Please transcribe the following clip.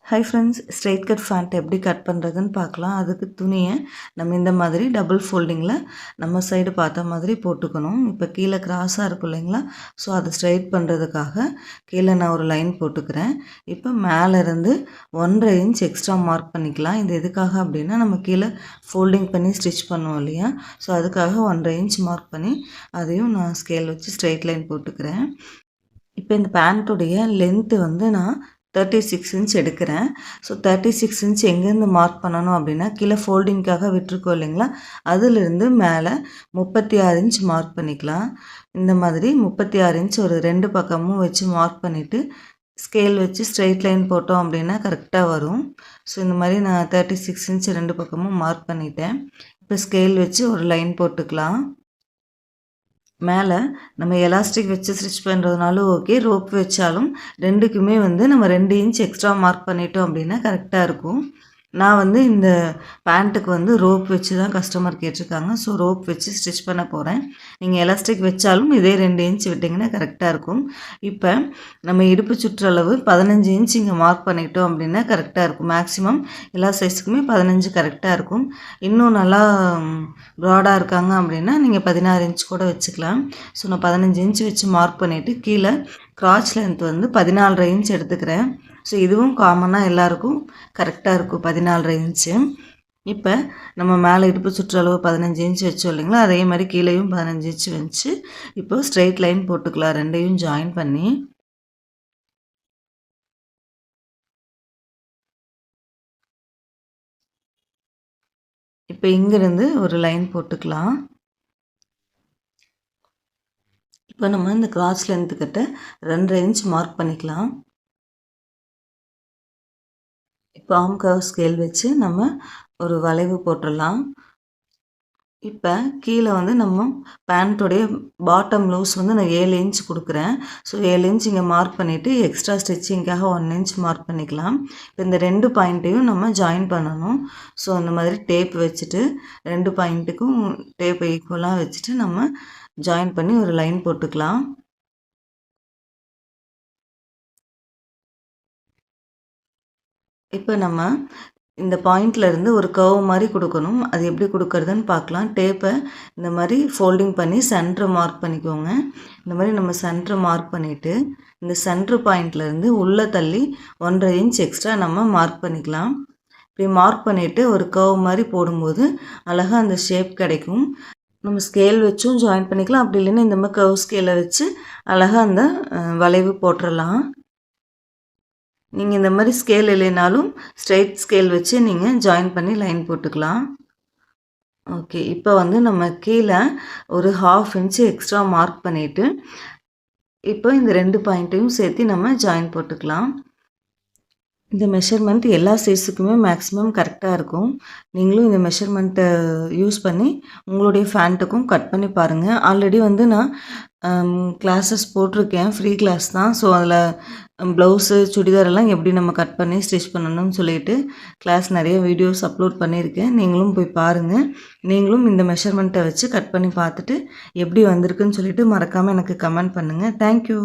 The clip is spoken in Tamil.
Hi friends, straight cut pant எப்படி கட் பண்ணுறதுன்னு பார்க்கலாம். அதுக்கு துணியை நம்ம இந்த மாதிரி டபுள் ஃபோல்டிங்கில் நம்ம சைடு பார்த்த மாதிரி போட்டுக்கணும். இப்போ கீழே கிராஸாக இருக்கும் இல்லைங்களா, ஸோ அதை ஸ்ட்ரெயிட் பண்ணுறதுக்காக கீழே நான் ஒரு லைன் போட்டுக்கிறேன். இப்போ மேலேருந்து 1.5 இன்ச் எக்ஸ்ட்ரா மார்க் பண்ணிக்கலாம். இது எதுக்காக அப்படின்னா, நம்ம கீழே ஃபோல்டிங் பண்ணி ஸ்டிச் பண்ணுவோம் இல்லையா, ஸோ அதுக்காக 1.5 இன்ச் மார்க் பண்ணி அதையும் நான் ஸ்கேல் வச்சு ஸ்ட்ரெயிட் லைன் போட்டுக்கிறேன். இப்போ இந்த பேண்ட்டுடைய லென்த்து வந்து நான் 36 இன்ச் எடுக்கிறேன். ஸோ 36 இன்ச் எங்கேருந்து மார்க் பண்ணணும் அப்படின்னா, கீழே ஃபோல்டிங்காக விட்டுருக்கோம் இல்லைங்களா, அதிலிருந்து மேலே 36 இன்ச் மார்க் பண்ணிக்கலாம். இந்த மாதிரி 36 இன்ச் ஒரு 2 பக்கமும் வச்சு மார்க் பண்ணிவிட்டு ஸ்கேல் வச்சு ஸ்ட்ரெயிட் லைன் போட்டோம் அப்படின்னா கரெக்டாக வரும். ஸோ இந்த மாதிரி நான் 36 இன்ச் 2 பக்கமும் மார்க் பண்ணிட்டேன். இப்போ ஸ்கேல் வச்சு ஒரு லைன் போட்டுக்கலாம். மேலே நம்ம எலாஸ்டிக் வச்சு ஸ்டிச் பண்ணுறதுனாலும் ஓகே, ரோப் வச்சாலும் ரெண்டுக்குமே வந்து நம்ம 2 இன்ச் எக்ஸ்ட்ரா மார்க் பண்ணிட்டோம் அப்படின்னா கரெக்டாக இருக்கும். நான் வந்து இந்த பேண்ட்டுக்கு வந்து ரோப் வச்சு தான் கஸ்டமர் கேட்டிருக்காங்க. ஸோ ரோப் வச்சு ஸ்டிச் பண்ண போகிறேன். நீங்கள் எலாஸ்டிக் வச்சாலும் இதே 2 இன்ச் விட்டிங்கன்னா கரெக்டாக இருக்கும். இப்போ நம்ம இடுப்பு சுற்றளவு 15 இன்ச் இங்கே மார்க் பண்ணிட்டோம் அப்படின்னா கரெக்டாக இருக்கும். மேக்ஸிமம் எல்லா சைஸுக்குமே 15 கரெக்டாக இருக்கும். இன்னும் நல்லா ப்ராடாக இருக்காங்க அப்படின்னா நீங்கள் 16 இன்ச் கூட வச்சுக்கலாம். ஸோ நான் 15 இன்ச் வச்சு மார்க் பண்ணிவிட்டு கீழே கிராச் லென்த் வந்து 14.5 இன்ச் எடுத்துக்கிறேன். ஸோ இதுவும் காமனாக எல்லாருக்கும் கரெக்டாக இருக்கும் 14.5 இன்ச்சு. இப்போ நம்ம மேலே இடுப்பு சுற்றளவு 15 இன்ச் வச்சோம் இல்லைங்களா, அதே மாதிரி கீழேயும் 15 இன்ச் வச்சு இப்போ ஸ்ட்ரெயிட் லைன் போட்டுக்கலாம். ரெண்டையும் ஜாயின் பண்ணி இப்போ இங்கேருந்து ஒரு லைன் போட்டுக்கலாம். இப்போ நம்ம இந்த கிராஸ் லென்த்துக்கிட்ட 2.5 இன்ச் மார்க் பண்ணிக்கலாம். இப்போ ஆர்ம் கர்வ் ஸ்கேல் வச்சு நம்ம ஒரு வளைவு போட்டுடலாம். இப்போ கீழே வந்து நம்ம பேண்ட்டுடைய பாட்டம் லூஸ் வந்து நான் 7 இன்ச் கொடுக்குறேன். ஸோ 7 இன்ச் இங்கே மார்க் பண்ணிவிட்டு எக்ஸ்ட்ரா ஸ்டிச்சிங்காக 1 இன்ச் மார்க் பண்ணிக்கலாம். இப்போ இந்த 2 பாயிண்ட்டையும் நம்ம ஜாயின் பண்ணணும். ஸோ அந்த மாதிரி டேப் வச்சுட்டு 2 பாயிண்ட்டுக்கும் டேப்பை ஈக்குவலாக வச்சுட்டு நம்ம ஜாயின் பண்ணி ஒரு லைன் போட்டுக்கலாம். இப்போ நம்ம இந்த பாயிண்ட்லேருந்து ஒரு கர்வ் மாதிரி கொடுக்கணும். அது எப்படி கொடுக்கறதுன்னு பார்க்கலாம். டேப்பை இந்த மாதிரி ஃபோல்டிங் பண்ணி சென்டரை மார்க் பண்ணிக்கோங்க. இந்த மாதிரி நம்ம சென்டரை மார்க் பண்ணிவிட்டு இந்த சென்டர் பாயிண்ட்லேருந்து உள்ளே தள்ளி 1.5 இன்ச் எக்ஸ்ட்ரா நம்ம மார்க் பண்ணிக்கலாம். இப்படி மார்க் பண்ணிவிட்டு ஒரு கர்வ் மாதிரி போடும்போது அழகாக அந்த ஷேப் கிடைக்கும். நம்ம ஸ்கேல் வச்சும் ஜாயின் பண்ணிக்கலாம். அப்படி இல்லைன்னா இந்த மாதிரி கர்வ் ஸ்கேலை வச்சு அழகாக அந்த வளைவு போட்டுடலாம். நீங்கள் இந்த மாதிரி ஸ்கேல் இல்லைனாலும் ஸ்ட்ரெயிட் ஸ்கேல் வச்சு நீங்கள் ஜாயின் பண்ணி லைன் போட்டுக்கலாம். ஓகே, இப்போ வந்து நம்ம கீழே ஒரு 1/2 இன்ச்சு எக்ஸ்ட்ரா மார்க் பண்ணிவிட்டு இப்போ இந்த 2 பாயிண்ட்டையும் சேர்த்து நம்ம ஜாயின் போட்டுக்கலாம். இந்த மெஷர்மெண்ட் எல்லா சைஸுக்குமே மேக்ஸிமம் கரெக்டாக இருக்கும். நீங்களும் இந்த மெஷர்மெண்ட்டை யூஸ் பண்ணி உங்களுடைய ஃபேண்ட்டுக்கும் கட் பண்ணி பாருங்கள். ஆல்ரெடி வந்து நான் கிளாஸஸ் போட்டிருக்கேன். ஃப்ரீ கிளாஸ் தான். ஸோ அதில் ப்ளவுஸு சுடிதாரெல்லாம் எப்படி நம்ம கட் பண்ணி ஸ்டிச் பண்ணணும்னு சொல்லிட்டு கிளாஸ் நிறைய வீடியோஸ் அப்லோட் பண்ணியிருக்கேன். நீங்களும் போய் பாருங்கள். நீங்களும் இந்த மெஷர்மெண்ட்டை வச்சு கட் பண்ணி பார்த்துட்டு எப்படி வந்திருக்குன்னு சொல்லிட்டு மறக்காமல் எனக்கு கமெண்ட் பண்ணுங்கள். தேங்க்யூ.